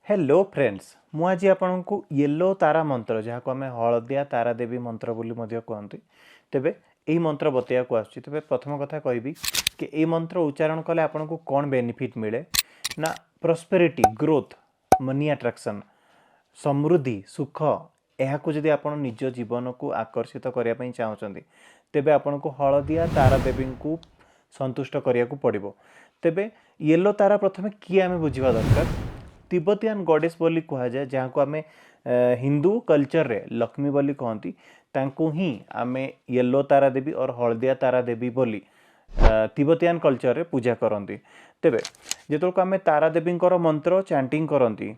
Hello friends मु आज आपको येलो तारा मंत्र जहाँ को आम हलदिया तारा देवी मंत्र बोली कहते तेबे यही मंत्र बतैया को आसुची तेबे प्रथम कथा कहबी कि ये मंत्र उच्चारण कले आपन को कौन बेनिफिट मिले ना प्रॉस्पेरिटी ग्रोथ मनी अट्रैक्शन समृद्धि सुख यह जदि आप निज जीवन को आकर्षित करने चाहते तेबे आपन को हलदिया तारा देवी को संतुष्ट करने को पड़ो तेबे येलो तारा प्रथम किए आम बुझा दरकार तिब्बतियान गॉडेस बोली कह जाए जहाँ को आम हिंदू कल्चर रे लक्ष्मी बोली कहती तांको ही आम येलो तारा देवी और हलदिया तारा देवी बोली तिब्बतियान कल्चर रे पूजा करती तेबे जो आम तारा देवी मंत्र चैंटिंग करती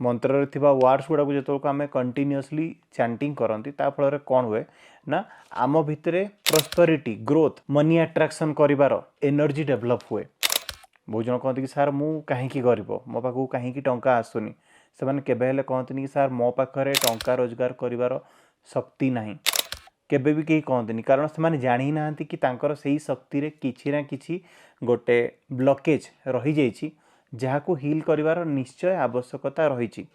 मंत्र रे थिबा वर्ड्स गुड़ा जो आम कंटिन्यूअसली चैंटिंग करती फल कौन हुए ना आम भितर प्रॉस्पेरिटी ग्रोथ मनी अट्रैक्शन करिवार एनर्जी डेवलप हुए। बहुत जन कहते कि सार मु कहीं गरीब मो पाक कहीं टंका आसुनी से मैंने केबे कहते कि सार मो पाखे टंका रोजगार करिवार शक्ति नहीं केबे भी कहीं कहते कारण से जानी ना कि तांकर सही शक्ति रे किछि ना किछि गोटे ब्लॉकेज रही जाइछि जहाँ को हील करिवार निश्चय आवश्यकता रही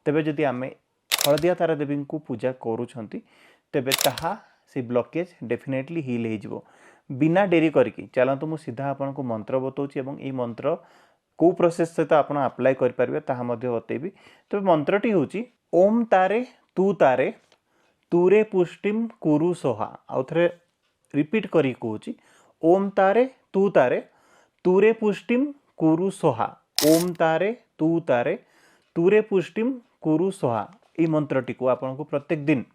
तेबे जदि आम हलदिया तारा देवी को पूजा करूछंती तेबे ताहा से ब्लॉकेज डेफिनेटली हील हो जिवो। बिना डेरी करके चलतु मु सीधा आपन को मंत्र बताऊँ एवं ये मंत्र को प्रोसेस सहित आप अप्लाई करेंगे ताहा बतेबी। तो मंत्रटी हूँ ओम तारे तूरे पुष्टिम कुरु सोहा आउ थे रिपीट करी कहूँ ओम तारे तूरे पुष्टिम कुरु सोहा ओम तारे तूरे पुष्टिम कुरु सोहा ये मंत्रटी को आपन को प्रत्येक दिन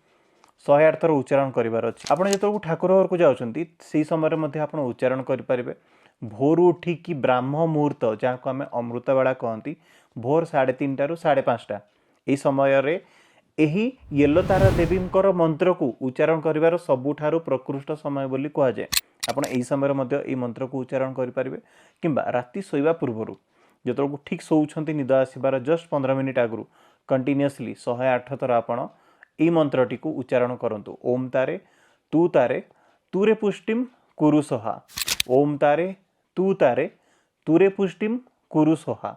108 थर उच्चारण करार अच्छे आपड़ जो ठाकुर घर को जाऊँच से समय आप उच्चारण करेंगे भोर उठिकी ब्राह्म मुहूर्त जहाँ को आम अमृत बेला कहती भोर 3:30 ରୁ 5:30 यही समय यही येलो तारा देवी मंत्र को उच्चारण करार सबुठारु प्रकृष्ट समय बोली कहुए आपड़ यही समय मंत्र को उच्चारण करेंगे कि राति शोवा पूर्वर जो ठीक शोचती निद आसबार जस्ट 15 मिनिट आगु कंटिन्यूअसली 108 थर आपण ई मंत्रटी को उच्चारण करंतु ओम तारे तूरे पुष्टिम कुरु सोहा ओम तारे तूरे पुष्टिम कुरु सोहा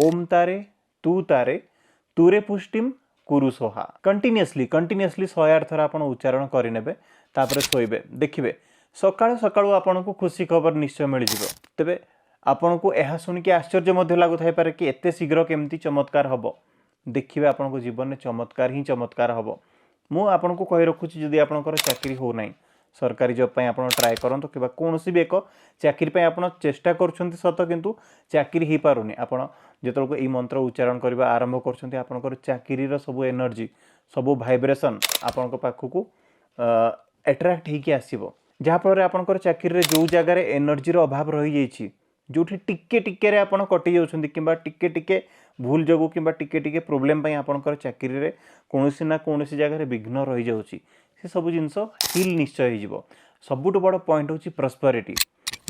ओम तारे तूरे पुष्टिम कुरु सोहा कंटिन्यूअसली 108 थर आप उच्चारण करेंगे तापर शोबे देखिए सकाळु सकाळु आपन को खुशी खबर निश्चय मिल जिवो। तेबे आपन को यह सुनिक आश्चर्य लगु थाई पारे कि एते शीघ्र केमती चमत्कार हबो देखिए आपन जीवन में चमत्कार ही चमत्कार हम मु आपन को कही रखुची जदि आपनकर चाकरी हो नहीं सरकारी जॉब पे आप ट्राए करंतु कि कौन भी एक चाकरी पे आप चेष्टा करुँच सत किंतु चाकरी हो पारुनी आपड़ जो ये मंत्र उच्चारण करने आरंभ कर चाकरी सब एनर्जी सब भाइब्रेशन आपण पाखक एट्राक्ट होगी आसो जहाँफल आपंकर चाकरी जो जगार एनर्जीर अभाव रही जाइए जो टिके टिके आप कटि जाऊँच कि टिके टिके भूल जोगु कि टिके टिके प्रोब्लेम आपंकर चाकरी रे कौन ना कौन जगह विघ्न रही जाऊँगी से सब जिनस हिल निश्चय हो सबुठ बड़ पॉइंट हूँ प्रॉस्पेरिटी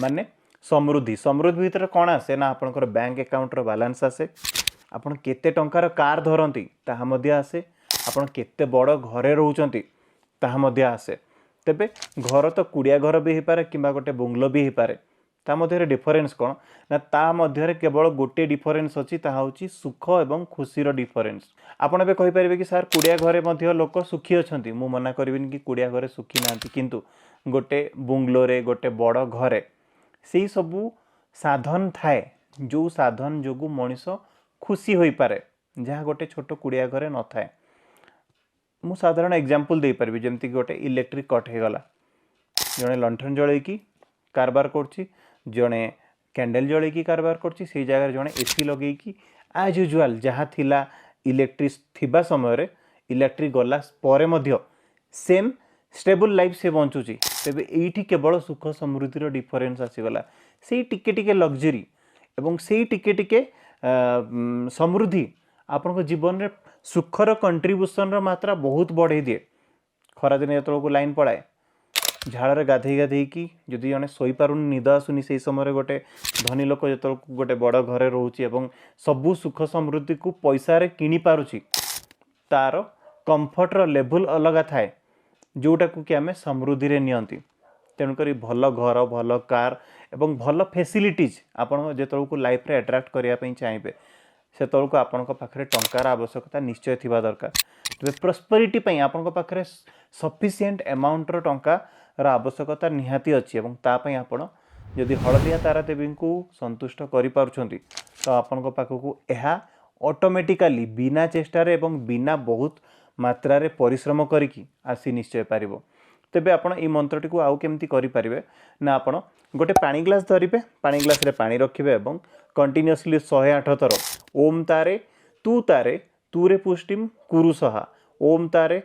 माने समृद्धि समृद्धि भितर कौन आसे ना आपंकर बैंक अकाउंट बैलेंस आसे आपन केते टंकार कार धरती ताहा आसे आपन केते बड़ घरे रोचंती ताहा मध्य आसे तेबे घर तो कुड़िया घर भी हो पारे कि गोटे बंगलो भी हो पारे ता मध्य डिफरेन्स कौन ना ता मध्य केवल गोटे डिफरेन्स अच्छी ताहा होची सुख एवं खुशीर डिफरेन्स आपड़ ए कहींपारे कि सार कुड़िया घरे मध्य लोक सुखी अच्छा मु मना करिविनी कि कुड़िया घरे सुखी ना किंतु गोटे बुंगलोरे गोटे बड़ घरे से सबू साधन थाए जो साधन जोगु मनीष खुशी हो पारे जहाँ गोटे छोट कुड़िया घरे न थाए मु साधारण एग्जांपल दे पारिबी जेमति गोटे इलेक्ट्रिक कट हो गला जड़े लंठन जलैकी कारबार करछि जड़े कैंडल जलैकी कारबार करछि से जगह जड़े एसी लगेकी आज यूजुआल जहाँ थिला इलेक्ट्रिक थिबा समय रे इलेक्ट्रिक गला परे मध्य सेम स्टेबल लाइफ से बंचुची तेबे एठी केवल सुख समृद्धि डिफरेन्स आसीगला से टिके टिके लग्जरी एवं से टिके टिके समृद्धि आपण जीवन रे सुखर कंट्रीब्यूशन मात्रा बहुत बढ़े दिए खरादिन जो लाइन पड़ाए झाड़ गाधे गाधे कि जदि जड़े शोपारूनी निद आसुनी से समय गोटे धनी लोक जो गोटे बड़ घरे रोचे सबू सुख समृद्धि को पैसा रे किनी पारुची तार कंफर्टर लेवल अलग थाए जोटा को कि आम समृद्धि रे नियंती तेणुक भल घर भल कार एवं भल फैसिलिटीज आपड़ जो लाइफ रे अट्राक्ट करने चाहिए ସେତେବେଳକୁ ଆପଣଙ୍କ ପାଖରେ ଟଙ୍କାର ଆବଶ୍ୟକତା ନିଶ୍ଚୟ ଥିବା ଦରକାର। ତେବେ ପ୍ରସ୍ପରିଟି ପାଇଁ ଆପଣଙ୍କ ପାଖରେ ସଫିସିଏଣ୍ଟ ଆମାଉଣ୍ଟର ଟଙ୍କାର ଆବଶ୍ୟକତା ନିହାତି ଅଛି ଏବଂ ତା ପାଇଁ ଆପଣ ଯଦି ହଳଦିଆ ତାରା ଦେବୀଙ୍କୁ ସନ୍ତୁଷ୍ଟ କରିପାରୁଛନ୍ତି ତ ଆପଣଙ୍କ ପାଖକୁ ଏହା ଅଟୋମେଟିକାଲି ବିନା ଚେଷ୍ଟାରେ ଏବଂ ବିନା ବହୁତ ମାତ୍ରାରେ ପରିଶ୍ରମ କରିକି ଆସି ନିଶ୍ଚୟ ପାରିବ। ତେବେ ଆପଣ এই ମନ୍ତ୍ରଟିକୁ ଆଉ କେମିତି କରିପାରିବେ ନା ଆପଣ ଗୋଟେ ପାଣି ଗ୍ଲାସ୍ ଧରିବେ, ପାଣି ଗ୍ଲାସ୍ରେ ପାଣି ରଖିବେ ଏବଂ କଣ୍ଟିନ୍ୟୁଅସଲି 108 ଥର ଓମ୍ ତାରେ ତୁରେ ପୁଷ୍ଟିମ୍ କୁରୁ ସହା, ଓମ୍ ତାରେ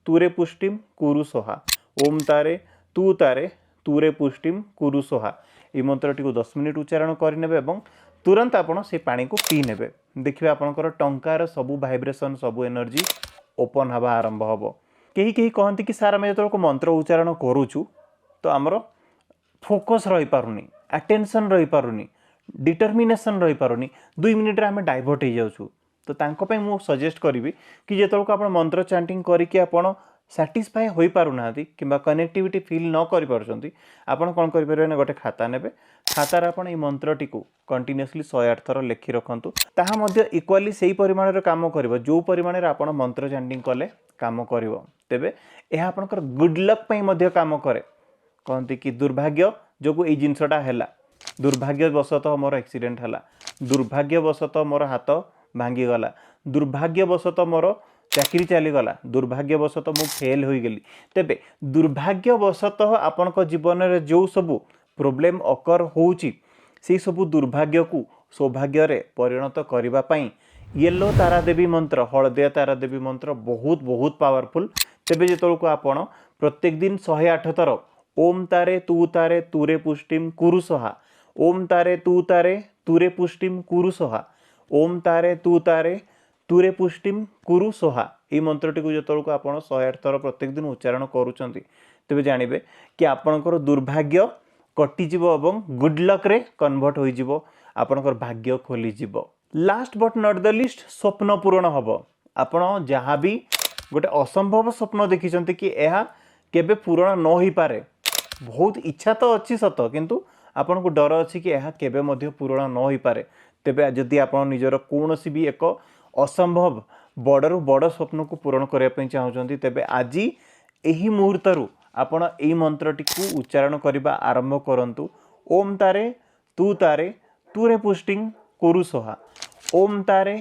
ତୁରେ ପୁଷ୍ଟିମ୍ କୁରୁ ସହା, ଓମ୍ ତାରେ ତୁରେ ପୁଷ୍ଟିମ୍ କୁରୁ ସହା এই ମନ୍ତ୍ରଟିକୁ 10 ମିନିଟ୍ ଉଚ୍ଚାରଣ କରିନେବେ ଏବଂ ତୁରନ୍ତ ଆପଣ ସେ ପାଣିକୁ ପିଇ ନେବେ। ଦେଖିବେ ଆପଣଙ୍କର ଟଙ୍କାର ସବୁ ଭାଇବ୍ରେସନ୍ ସବୁ ଏନର୍ଜି ଓପନ୍ ହେବା ଆରମ୍ଭ ହେବ। କେହି କହନ୍ତି कि ସାର୍ ଆମେ ଯେତେବେଳେ ମନ୍ତ୍ର ଉଚ୍ଚାରଣ କରୁଛୁ ତ ଆମର ଫୋକସ୍ ରହିପାରୁନି, ଆଟେନସନ୍ ରହିପାରୁନି, डिटर्मिनेशन रही पारुनी, 2 मिनिट आम डाइवर्ट हो जाऊँ। तो तांको पे मु सजेस्ट करी कि जो आप मंत्र चैंटिंग करके आप साटिस्फाई हो पारना कि कनेक्टिविटी फील न कर कौन करें गोटे खाता ने खातार आप मंत्रटी को कंटिन्यूअसली 108 थर लिखि रखु ताहा इक्वाली से परिमाण काम कर जो परिमाण आप मंत्र चैंटिंग कले काम कर तेबे यह आपंकर गुड लक काम करे। कहती कि दुर्भाग्य जो ये जिनसटा है, दुर्भाग्यवशतः मोर एक्सीडेंट है, दुर्भाग्यवशतः मोर हाथ भांगीगला, दुर्भाग्यवशतः मोर चाकरी चलीगला, दुर्भाग्यवशतः मु फेल हो गली। तेबे दुर्भाग्यवशतः आपण जीवन में जो सब प्रोब्लेम अकर होउची से सब दुर्भाग्य को सौभाग्य रे परिणत करने येलो तारा देवी मंत्र, हलदिया तारा देवी मंत्र बहुत बहुत पावरफुल। तेबे जेतोलको आपण प्रत्येक दिन 108 थर ओम तारे तुरे पुष्टिम कुरु सहा, ओम तारे तुरे पुष्टिम कुरु सहा, ओम तारे तुरे पुष्टिम कुरु सहा ये मंत्रटी को जो आप 108 थर प्रत्येक दिन उच्चारण करुँच तेज जानवे कि आपणकर दुर्भाग्य कटिଯିव और गुड लक रे कन्वर्ट हो आपणकर भाग्य खोलीजिव। Last but not the least स्वप्न पूरण हम। आपण जहाँ भी गोटे असंभव स्वप्न देखी कि यह केबे पूरण न हो पारे, बहुत इच्छा तो अच्छी सत किंतु आपन को डर अच्छी कि यह केबे मध्य पूरण न हो पारे, तेबे जदि आप निजर कौन भी एक असंभव बड़रू बड़ स्वप्न को पूरण करने चाहते तेबे आज यही मुहूर्तरू आपण एई मंत्रटी को उच्चारण करने आरंभ करंतु। ओम तारे तुरे पुष्टिं कुरु सहा, ओम तारे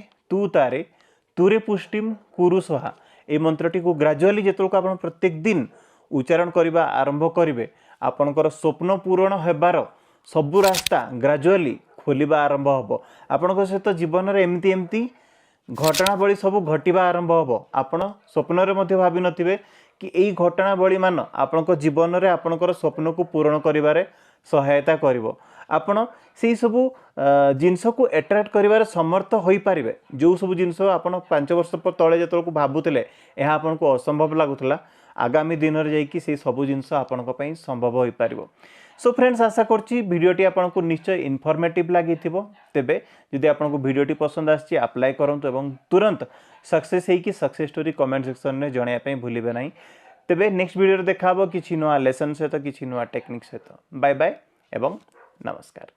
तुरे पुष्टिं कुरु सहा ये मंत्रटी को ग्रेजुअली जेतोलको आपण प्रत्येक दिन उच्चारण करने आरंभ करेंगे आपणकर स्वप्न पूरण होबार सबू रास्ता ग्रेजुअली खोलिबा आरंभ हम। आपण सहित जीवन में एमती एमती घटनावली सब घटवा आरंभ हम। आपण स्वप्न रे मध्य भावी नथिबे कि यही घटनावली मान आपण जीवन में आपणकर स्वप्न को पूरण करिबारे सहायता करिवो। आपण से सबू जिनस को एट्राक्ट करिबारे समर्थ होई पारिबे। जो सब जिनस आपण 5 वर्ष तले जेतोलको भाबुतिले एहा आपनको असंभव लागुतला, आगामी दिन रे जाइकी से सबू जिनस आपनको पई संभव होई पारिबो। सो फ्रेंड्स आशा करछि वीडियोटी आपनको निश्चय इनफॉर्मेटिव लागिथिबो। तेबे जदि आपनको वीडियोटी पसंद आछि अप्लाई करंतु एवं तुरंत सक्सेस हेकि सक्सेस स्टोरी कमेंट सेक्शन में जणाया पई भूलिबे नाही। तेबे नेक्स्ट वीडियो रे देखाबो किछि नुआ लेसन सहित किछि नुआ टेक्निक सहित। बाय बाय एवं नमस्कार।